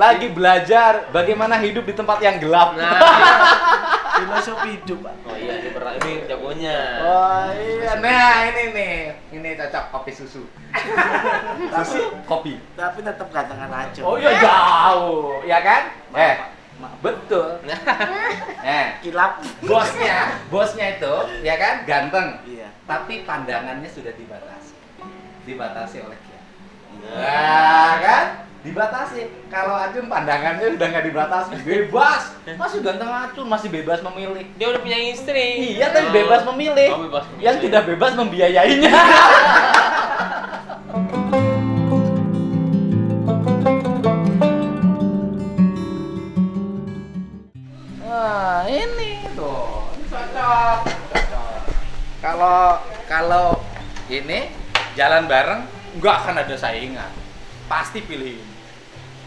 lagi belajar bagaimana hidup di tempat yang gelap. Nah, Filosofi hidup, Pak. oh iya ini jagonya. Oh iya, nah ini cocok kopi susu. Susu kopi. Tapi tetap gantengan aja. Oh iya jauh, ya kan? Maaf. Betul. Kilap. Bosnya itu, ya kan, ganteng. Iya. Tapi pandangannya sudah dibatasi oleh dia. Nah, Nah, kan? Dibatasi. Kalau Acun pandangannya udah nggak dibatasi, bebas. Masih ganteng Acun, masih bebas memilih. dia udah punya istri. Iya, tapi bebas memilih. Oh, bebas memilih. Yang tidak bebas membiayainya. Wah, ini tuh. Cocok. Kalau ini jalan bareng nggak akan ada saingan. Pasti pilih ini.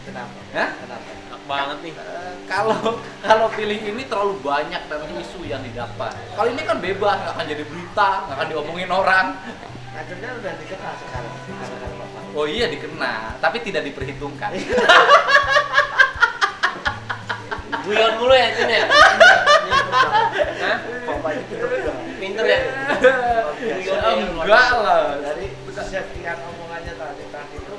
Kenapa? Hah? Kenapa? Enak banget nih. Kalau pilih ini terlalu banyak dan isu yang didapat. Kalau ini kan bebas, nggak akan jadi berita, nggak akan diomongin orang. Acunnya udah dikenal sekarang. Gara-gara Bapak. Oh iya dikena, tapi tidak diperhitungkan. Guyon mulu ya Cun ya. Hah? Bapak itu Pinter ya. Enggak lah. Dari sekian omongannya tadi itu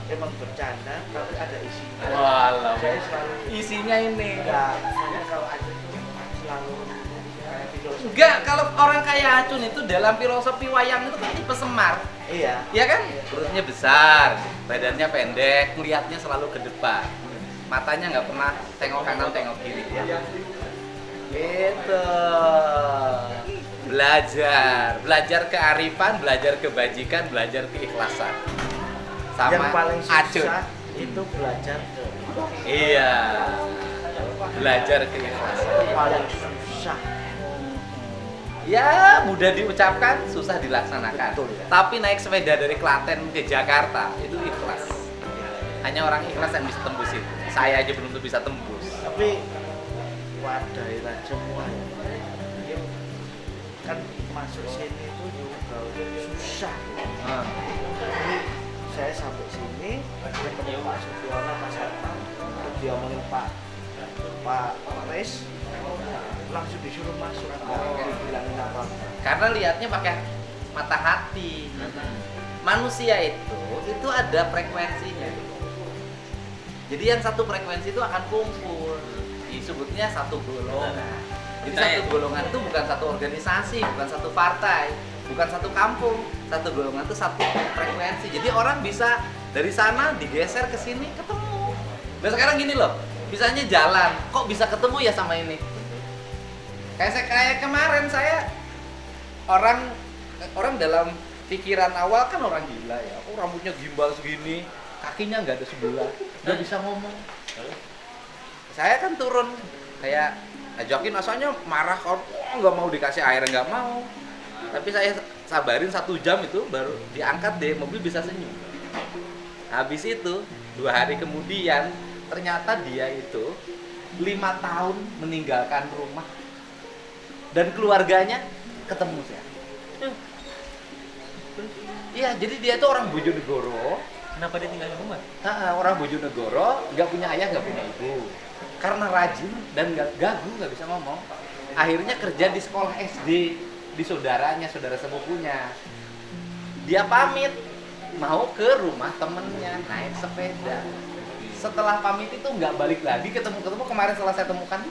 emang bercanda tapi ada isinya. Walah. Saya selalu Isinya ini. saya kalau Acun itu selalu kayak filosofi. Enggak, kalau orang kayak Acun itu dalam filosofi wayang itu kan tipe Semar. Iya. Iya kan? Perutnya besar, badannya pendek, melihatnya selalu ke depan. Matanya nggak pernah tengok kanan, tengok kiri. Ya. Gitu. Belajar kearifan, belajar kebajikan, belajar keikhlasan. Sama Yang paling Acun. susah itu belajar ke Iya. Belajar keikhlasan. paling susah. Ya, mudah diucapkan, susah dilaksanakan. Betul, ya. Tapi naik sepeda dari Klaten ke Jakarta itu ikhlas. Hanya orang ikhlas yang bisa tembus itu. Saya aja belum bisa tembus. Tapi wadailah semua ya. Kan masuk sini itu juga susah. Ah. Ini saya sampai sini ketemu Pak Sugiono, Mas Herman, terus diomongin Pak Pres, langsung disuruh masuk. Dibilangin apa? Karena lihatnya pakai mata hati. Manusia itu ada frekuensinya. Jadi yang satu frekuensi itu akan kumpul. Disebutnya satu golongan. Jadi satu golongan itu bukan satu organisasi, bukan satu partai, bukan satu kampung. Satu golongan itu satu frekuensi. Jadi orang bisa dari sana digeser ke sini ketemu. Dan sekarang gini loh, misalnya jalan, kok bisa ketemu ya sama ini? Kayak kemarin saya orang dalam pikiran awal kan orang gila ya. Oh, rambutnya gimbal segini, kakinya nggak ada sebelah, nggak bisa ngomong. Saya kan turun kayak ajakin asalnya marah kalau nggak mau dikasih air nggak mau. Tapi saya sabarin 1 jam itu baru diangkat deh, mobil bisa senyum. Habis itu 2 hari kemudian ternyata dia itu 5 tahun meninggalkan rumah dan keluarganya ketemu saya. Iya, jadi dia itu orang Bojonegoro. Kenapa dia tinggal di rumah? Orang Bojonegoro, nggak punya ayah, nggak punya ibu. Karena rajin dan nggak gagu, nggak bisa ngomong. Akhirnya kerja di sekolah SD, di saudaranya, saudara sepupunya. Dia pamit mau ke rumah temennya naik sepeda. Setelah pamit itu nggak balik lagi, ketemu kemarin setelah saya temukan.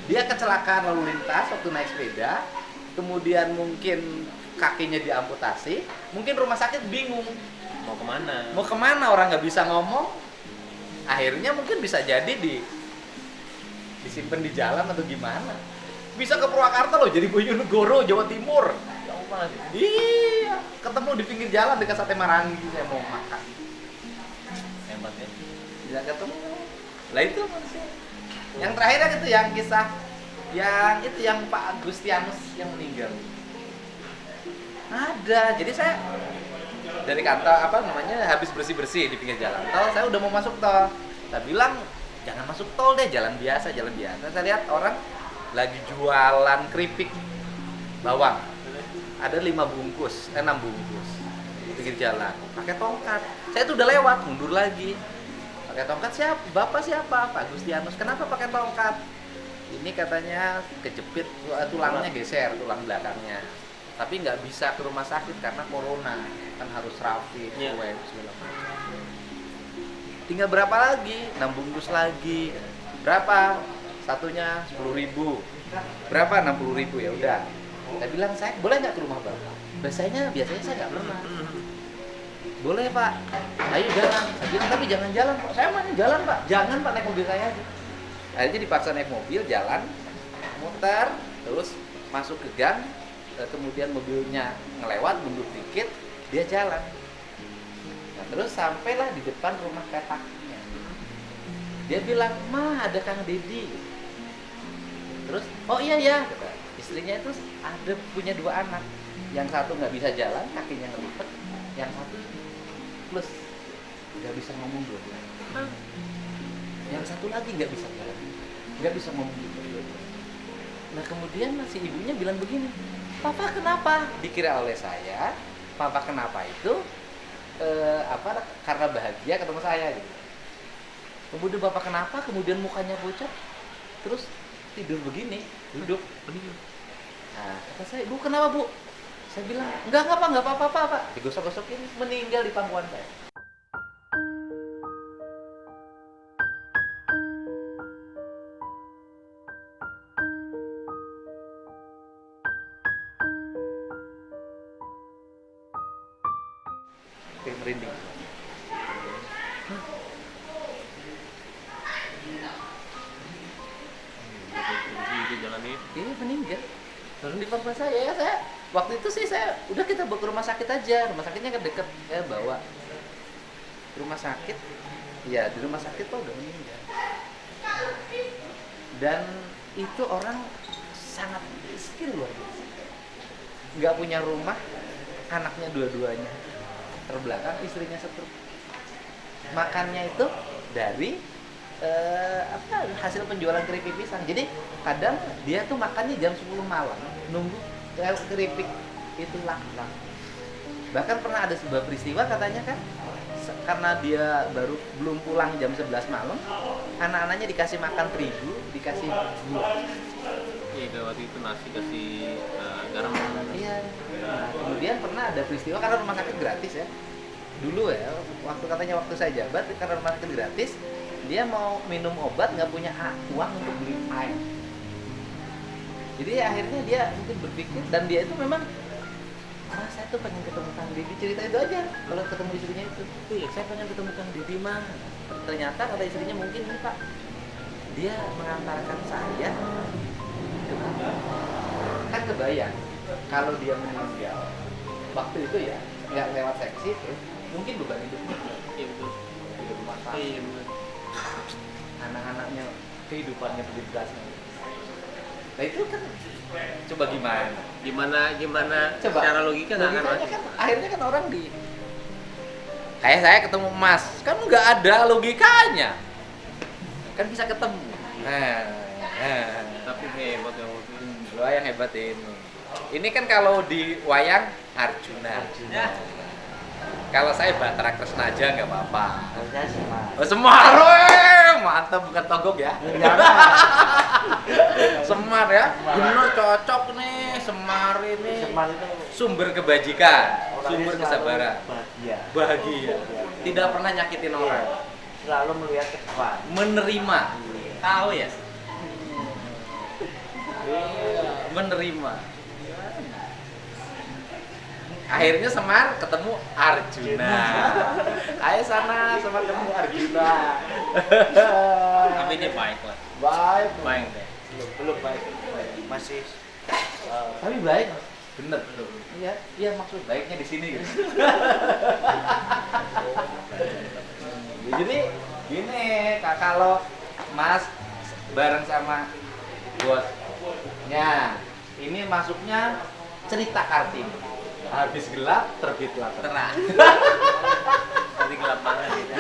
Dia kecelakaan lalu lintas waktu naik sepeda, kemudian mungkin kakinya diamputasi, mungkin rumah sakit bingung Mau kemana? mau kemana, orang nggak bisa ngomong. Akhirnya mungkin bisa jadi disimpan di jalan atau gimana. Bisa ke Purwakarta loh, jadi Bojonegoro, Jawa Timur. Jauh banget. Iya, ketemu di pinggir jalan dekat Sate Marangi, saya mau makan. Hebat ya. Bisa ketemu. Lah itu manusia. Yang terakhir itu yang kisah yang Pak Agustianus yang meninggal. Ada. Jadi saya dari kantor habis bersih-bersih di pinggir jalan tol, saya udah mau masuk tol. Saya bilang jangan masuk tol deh, jalan biasa. Saya lihat orang lagi jualan keripik bawang. Ada 6 bungkus. pinggir jalan, pakai tongkat. Saya tuh udah lewat, mundur lagi. Pakai tongkat siapa? Bapak siapa? Pak Gustianus. Kenapa pakai tongkat? Ini katanya kejepit, tulangnya geser, tulang belakangnya. Tapi nggak bisa ke rumah sakit karena corona, kan harus rapid, Iya. swab segala macam. Tinggal berapa lagi? 6 bungkus lagi. Berapa? Satunya 10.000. Berapa? 60.000 ya udah. Saya bilang, saya boleh nggak ke rumah bapak? Biasanya saya nggak pernah. Boleh pak, ayo jalan. Saya bilang, tapi jangan jalan pak. Saya mau jalan pak. Jangan pak, naik mobil saya aja. Akhirnya dipaksa naik mobil, jalan, muter, terus masuk ke gang. Kemudian mobilnya ngelewat, mundur dikit, dia jalan. Nah, terus sampailah di depan rumah petaknya. Dia bilang, "Ma, ada Kang Dedi." Terus, "Oh iya ya," kata. Istrinya itu ada punya 2 anak. Yang satu nggak bisa jalan, kakinya ngelipet. Yang satu plus nggak bisa ngomong dua-duanya. Yang satu lagi nggak bisa jalan, nggak bisa ngomong dua-duanya. Nah kemudian si ibunya bilang begini, "Papa kenapa?" Dikira oleh saya, "Papa kenapa itu karena bahagia ketemu saya." Gitu. Kemudian "Bapak kenapa?" Kemudian mukanya pucat, terus tidur begini, duduk. Nah kata saya, "Bu kenapa bu?" Saya bilang, enggak apa-apa pak. Digosok-gosokin, meninggal di pangkuan saya. Oke, merinding. Itu jalan ini. Iya meninggal. Lalu di pangkuan saya, waktu itu sih saya udah kita bawa ke rumah sakit aja. Rumah sakitnya kan deket, saya bawa rumah sakit. Ya di rumah sakit tuh udah meninggal. Dan itu orang sangat miskin luar biasa. Nggak punya rumah, anaknya dua-duanya terbelakang, istrinya stroke. Makannya itu dari hasil penjualan keripik pisang. Jadi kadang dia tuh makannya jam 10 malam, nunggu keripik itu laku. Bahkan pernah ada sebuah peristiwa katanya kan, karena dia belum pulang jam 11 malam, anak-anaknya dikasih makan terigu, dikasih gula. Iya, waktu itu nasi kasih garam. Iya. Nah, kemudian pernah ada peristiwa karena rumah sakit gratis ya. Dulu ya, waktu saya jabat karena rumah sakit gratis, dia mau minum obat nggak punya uang untuk beli air. Jadi akhirnya dia mungkin berpikir, dan dia itu memang, saya tuh pengen ketemu Kang Dedi, cerita itu aja. Kalau ketemu istrinya itu, saya pengen ketemu Kang Dedi mah. Ternyata kata istrinya, mungkin nih Pak, dia mengantarkan saya ke Bapak. Kan kebayang kalau dia meninggal waktu itu ya, nggak lewat seksi, mungkin beban hidupnya Iya betul. di rumah sakit. Iya betul. Anak-anaknya kehidupannya begitu dasar. Nah itu kan coba Gimana coba secara logika nggak akan logikanya masuk. kan akhirnya kan orang kayak saya ketemu emas kan nggak ada logikanya, kan bisa ketemu. Tapi hebat ya waktu itu. Wayang hebat ini kan kalau di wayang Arjuna. Arjuna. Kalau saya Bathara Kresna aja nggak apa-apa. Harusnya Semar. Oh, Semar, mantap, bukan Togok ya. Semar ya, bener cocok nih Semar ini. Semar itu Sumber kebajikan, orangnya sumber selalu kesabaran, bahagia, tidak pernah nyakitin orang, selalu melihat ke depan. menerima, tahu ya, menerima. Akhirnya Semar ketemu Arjuna. Ayo sana, Semar ketemu Arjuna. Tapi dia baik lah. Baik deh. Belum baik. Masih tapi baik, bener. Iya maksud baiknya di sini gitu. Jadi gini, kalau Mas bareng sama bosnya, ini masuknya cerita Kartini. Habis gelap terbitlah terang. Tapi gelap banget gitu.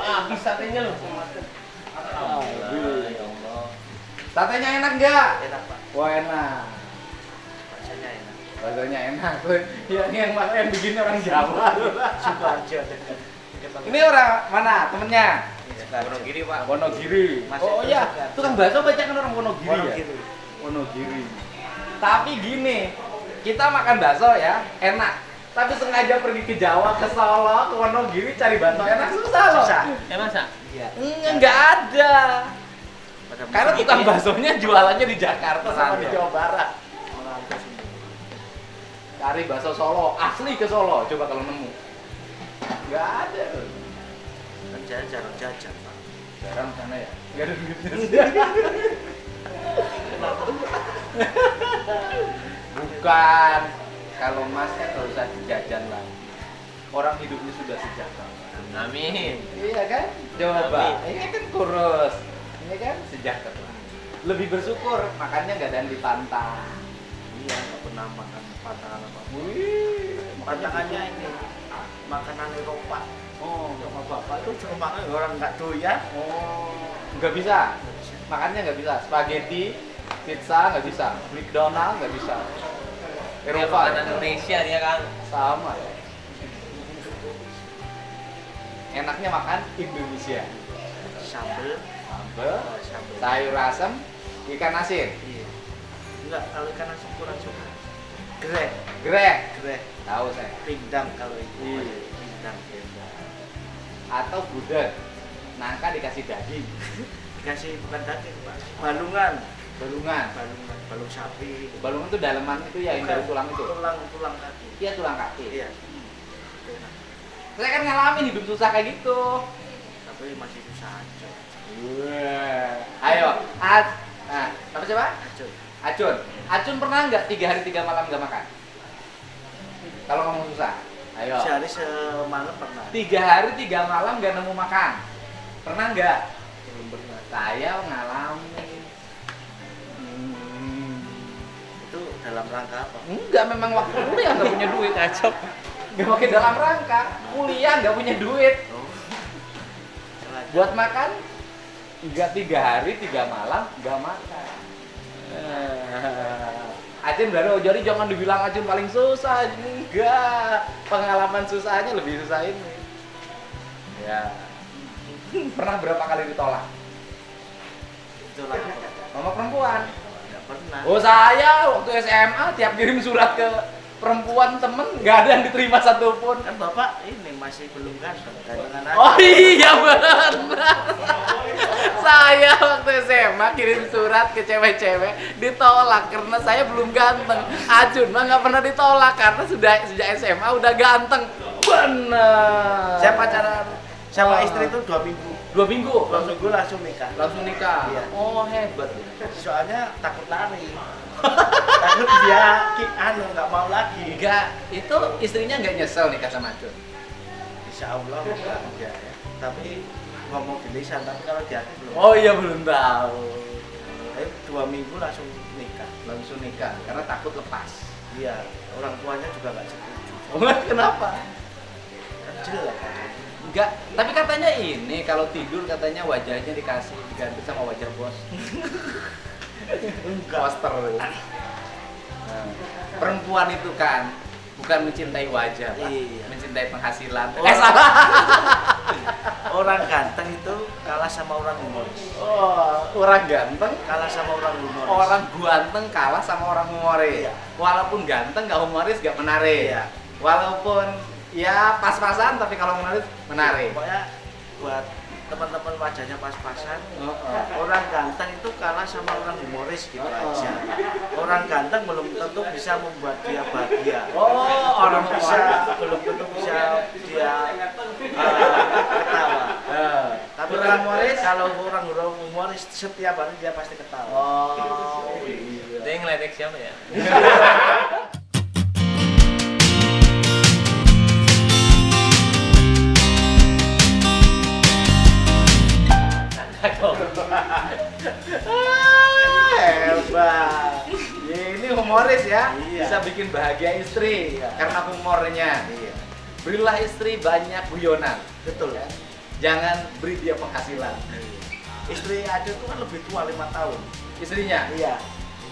Habis satenya loh. Alhamdulillah, ya Allah. Satenya enak nggak? Enak Pak, Wah enak. rasanya enak. Rasanya enak. Ya, ini yang bikin orang Jawa. Sukoharjo. Ini orang mana temennya? Wonogiri Pak. Wonogiri. Masih Oh terus iya, Sukoharjo. tukang bakso banyak kan orang Wonogiri ya? Wonogiri. Wonogiri. Tapi gini, kita makan bakso ya, enak. Tapi sengaja pergi ke Jawa, ke Solo, ke Wonogiri cari bakso enak susah loh. Susah. Masa? Iya. Enggak ada. Pada Karena musim tukang ini baksonya jualannya di Jakarta sama di Merantau. Jawa Barat. merantau semua. Cari bakso Solo, asli ke Solo, coba kalau nemu. Enggak ada. Kan saya jarang jajan Pak. Jarang sana ya. Enggak ada duitnya. Bukan. Kalau Mas kan nggak usah jajan lagi. Orang hidupnya sudah sejahtera. Amin. Iya kan? Coba. Amin. Ini kan kurus. Ini kan sejahtera. Lebih bersyukur makannya nggak ada yang dipantang. Iya, nggak pernah makan pantangan apa. Wih, Pantangannya ini makanan Eropa. Oh, sama bapak Itu cuma makan orang nggak doyan. Oh, nggak bisa. Makannya nggak bisa. Spaghetti, pizza nggak bisa. McDonald nggak bisa. Dia Eropa makanan Indonesia dia kan. sama ya. Enaknya makan Indonesia. Sambel, Sambal, sambel. sayur asem, ikan asin, Iya. Enggak, kalau ikan asin kurang suka. Grek, grek. grek. Tahu saya. Pindang kalau itu. Iya. Pindang. Atau gudeg. Nangka dikasih daging, Dikasih bukan daging, Pak. Balungan. balungan. Balung sapi. Balungan itu daleman itu ya yang dari tulang itu. Tulang kaki. Iya tulang kaki. Iya. Saya kan ngalamin hidup susah kayak gitu. Tapi masih susah aja. Wah. Ayo, apa siapa? Aja. Acun. Acun pernah nggak 3 hari 3 malam nggak makan? Kalau kamu susah, ayo. Sehari semalam pernah. 3 hari 3 malam nggak nemu makan. Pernah nggak? Belum pernah. Saya ngalamin. Itu dalam rangka apa? Enggak, memang waktu kuliah nggak punya duit. Acok. Nggak pakai dalam rangka. Kuliah nggak punya duit. Oh. Sengaja. Buat makan, nggak 3 hari 3 malam nggak makan. Acun baru jadi jangan dibilang Acun paling susah. Enggak, pengalaman susahnya lebih susah ini. Ya. Pernah berapa kali ditolak? Itulah apa? Mama perempuan. Nggak pernah. Oh saya waktu SMA tiap kirim surat ke perempuan temen nggak ada yang diterima satupun. Kan bapak ini masih belum ganteng, gantengan aja. Oh iya benar. Saya waktu SMA kirim surat ke cewek-cewek ditolak karena saya belum ganteng. Acun mah nggak pernah ditolak karena sejak SMA udah ganteng. Bener. Saya pacaran sama Oh. istri itu 2 minggu. 2 minggu 2 minggu langsung nikah. langsung nikah. Iya. Oh hebat. Soalnya takut lari. Takut dia nggak mau lagi. Enggak, itu istrinya nggak nyesel nikah sama Acun. Insya Allah enggak ya. Tapi ngomong di lisan, tapi kalau di hati belum. Oh iya belum tahu. Tapi 2 minggu langsung nikah. Langsung nikah karena takut lepas. Iya, orang tuanya juga nggak setuju. Oh, kenapa? Kan jelek. Enggak, tapi katanya ini kalau tidur katanya wajahnya dikasih diganti sama wajah bos. Poster. Nah, perempuan itu kan bukan mencintai wajah, Pak. Iya. Mencintai penghasilan. Oh. Salah. Orang ganteng itu kalah sama orang humoris. Oh, orang ganteng, Kalah sama orang humoris. orang ganteng kalah sama orang humoris. Iya. Walaupun ganteng nggak humoris nggak menarik. Iya. Walaupun ya pas-pasan tapi kalau menarik menarik. Pokoknya buat teman-teman wajahnya pas-pasan. Oh. Orang ganteng itu kalah sama orang humoris gitu aja. Orang ganteng belum tentu bisa membuat dia bahagia. Oh, orang belum tentu bisa dia ketawa. Tapi orang orang humoris kalau orang humoris setiap hari dia pasti ketawa. Oh, iya. Dia ngeledek siapa ya? Hebat. Ya, ini humoris ya. Iya. Bisa bikin bahagia istri Iya. karena humornya. Iya. Berilah istri banyak guyonan. Betul. Ya. Jangan beri dia penghasilan. Istri Acun itu kan lebih tua 5 tahun. Istrinya? Iya.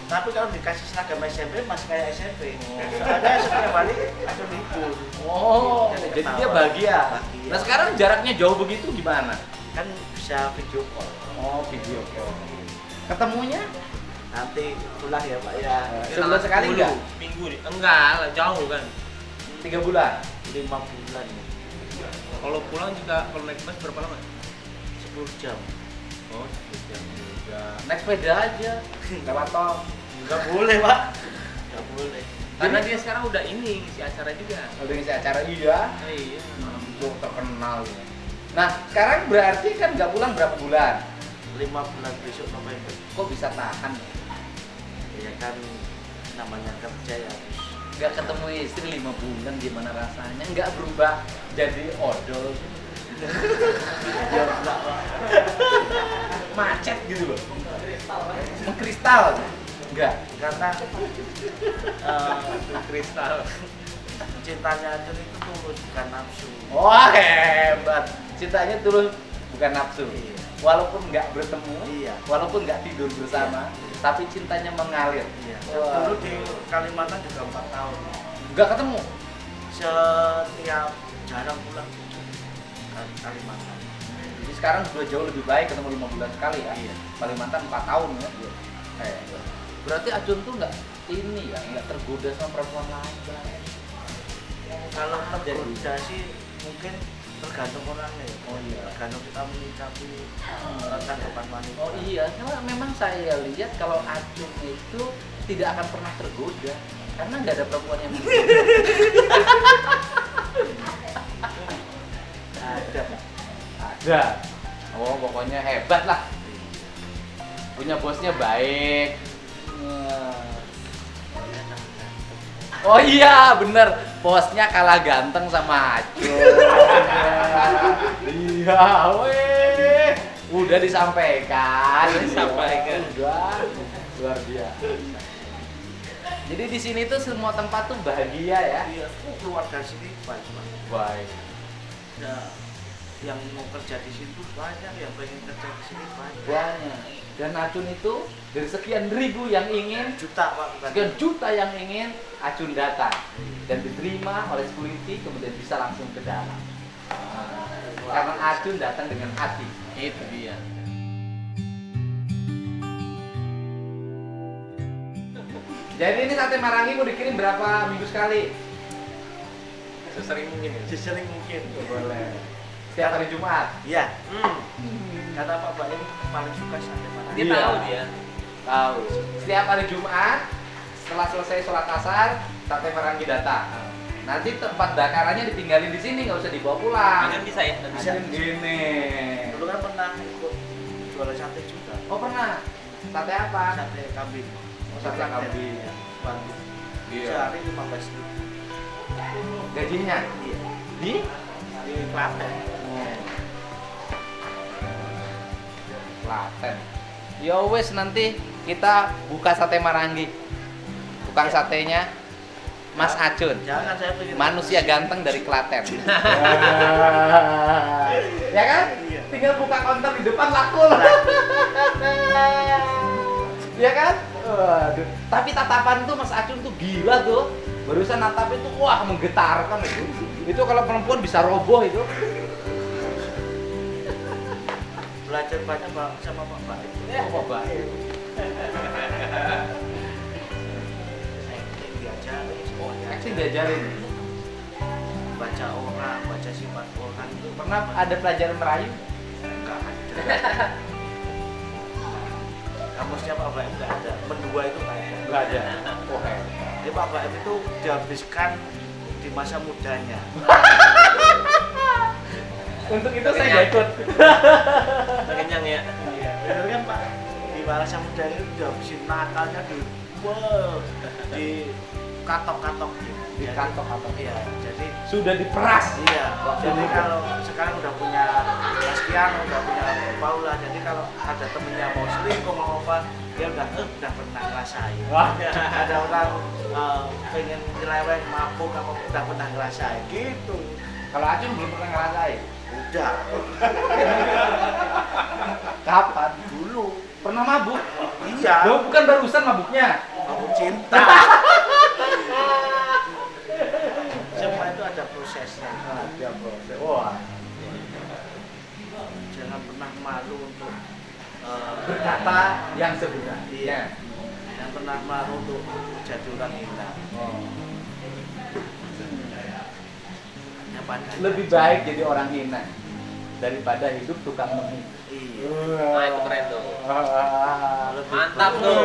Tapi kalau dikasih seragam SMP masih kayak SMP. Soalnya setiap hari Acun libur. Oh, Jadi jadi ketawa. dia bahagia. Bahagia. Nah sekarang jaraknya jauh begitu gimana? Kan bisa video call. Oh, video call. Ketemunya? Nanti pulang ya Pak ya. Sebulan sekali enggak? Minggu nih. Enggak lah, jauh kan. 3 bulan? 5 bulan nih. Kalau pulang juga kalau naik bus berapa lama? 10 jam. Oh, 10 jam juga. Naik sepeda aja, lewat tol. Enggak boleh Pak. Enggak boleh. Karena dia sekarang udah ini ngisi acara juga. Udah ngisi acara iya. Iya. Tuh terkenal ya. Nah sekarang berarti kan nggak pulang berapa bulan? 5 bulan besok November. Kok bisa tahan? Ya kan namanya kerja ya harus. Nggak ketemu istri 5 bulan gimana rasanya? Nggak berubah jadi odol? Ya enggak Pak. Macet gitu loh? Mengkristal? Enggak? Karena Kristal. cintanya Acun itu tulus bukan nafsu. Wah hebat! Cintanya tulus bukan nafsu. Iya. Walaupun nggak bertemu, Iya. walaupun nggak tidur bersama, tapi cintanya mengalir. Iya. Wah. Dulu di Kalimantan juga 4 tahun. Nggak ketemu? Setiap jarang pulang ke Kalimantan. Jadi sekarang sudah jauh lebih baik ketemu 5 bulan sekali ya. Iya. Kalimantan 4 tahun ya. Berarti Acun tuh nggak ini ya, nggak tergoda sama perempuan lain. Kalau tergoda sih mungkin tergantung orangnya. Oh iya. Tergantung kita menyikapi tanggapan wanita. Oh iya, karena memang saya lihat kalau Acun itu tidak akan pernah tergoda karena nggak ada perempuan yang menggoda. Ada Pak. Ada. Oh pokoknya hebat lah. Punya bosnya baik. Oh iya bener, bosnya kalah ganteng sama Acun. Iya, weh. Udah disampaikan. Disampaikan. Udah, luar biasa. Jadi di sini tuh semua tempat tuh bahagia ya. Iya, keluarga sini banyak Pak. Baik. Ya, yang mau kerja di situ banyak, yang pengen kerja di sini banyak. Banyak. Dan Acun itu dari sekian ribu yang ingin, Juta Pak, bukan sekian juta yang ingin, Acun datang dan diterima oleh security kemudian bisa langsung ke dalam. Karena Acun datang dengan hati. Itu dia. Jadi ini sate marangi mau dikirim berapa minggu sekali? Sesering mungkin ya. sesering mungkin. Boleh. Setiap hari Jumat. Iya. Karena Pak Baim paling suka sate marangi. Dia Iya. tahu dia. Tahu. Setiap hari Jumat setelah selesai sholat asar sate marangi datang. Nanti tempat bakarannya ditinggalin di sini, nggak usah dibawa pulang. Kan bisa ya? Nggak bisa. Bisa gini. Dulu kan pernah ikut jualan sate juga. Oh pernah? Sate apa? Sate kambing. Oh, sate kambing. Bandung. Iya. Sehari 15.000. Gajinya? Iya. Di? Di Klaten. Klaten. Ya wes nanti kita buka sate marangi. Tukang Ya. satenya Mas Acun. Jangan saya pengen Manusia ganteng dari Klaten. Ya kan? Iya. Tinggal buka konter di depan laku loh. Ya kan? Waduh. Tapi tatapan tuh Mas Acun tuh gila tuh. Barusan natap itu wah menggetarkan itu. Itu kalau perempuan bisa roboh itu. belajar banyak Pak sama Pak Baim. Oh, baik. Acting diajarin semuanya. Acting diajarin. Baca orang, baca sifat orang itu Pernah ada pelajaran Melayu? enggak ada. Kamusnya Pak Baim enggak ada. Mendua itu enggak ada. Enggak ada. Oh, Jadi Pak Baim itu dihabiskan di masa mudanya. Untuk itu saya nggak ikut. Udah kenyang ya. Iya, benar kan Pak? Di masa mudanya itu dihabisin nakalnya di katok-katok gitu. Di kantor-kantor. Iya, jadi Sudah diperas. iya. Jadi kalau sekarang udah punya Bastian, udah punya Paula, jadi kalau ada temennya mau selingkuh mau apa, dia udah pernah ngerasain. Wah. Ada orang pengen nyeleweng, mabuk apa udah pernah ngerasain gitu. Kalau Acun belum pernah ngerasain. Udah. Kapan? Dulu. Pernah mabuk? Iya. Loh, bukan barusan mabuknya. Aku cinta. Semua itu ada prosesnya. Nah, tiap proses. Wah, Jangan pernah malu untuk berkata yang sebenarnya. Iya. Jangan pernah malu untuk jadi orang hina. Oh. Hanya padanya. Lebih baik jadi orang hina daripada hidup tukang menghina. Iya. Nah itu keren tuh. Ah. Lebih Mantap baik. tuh.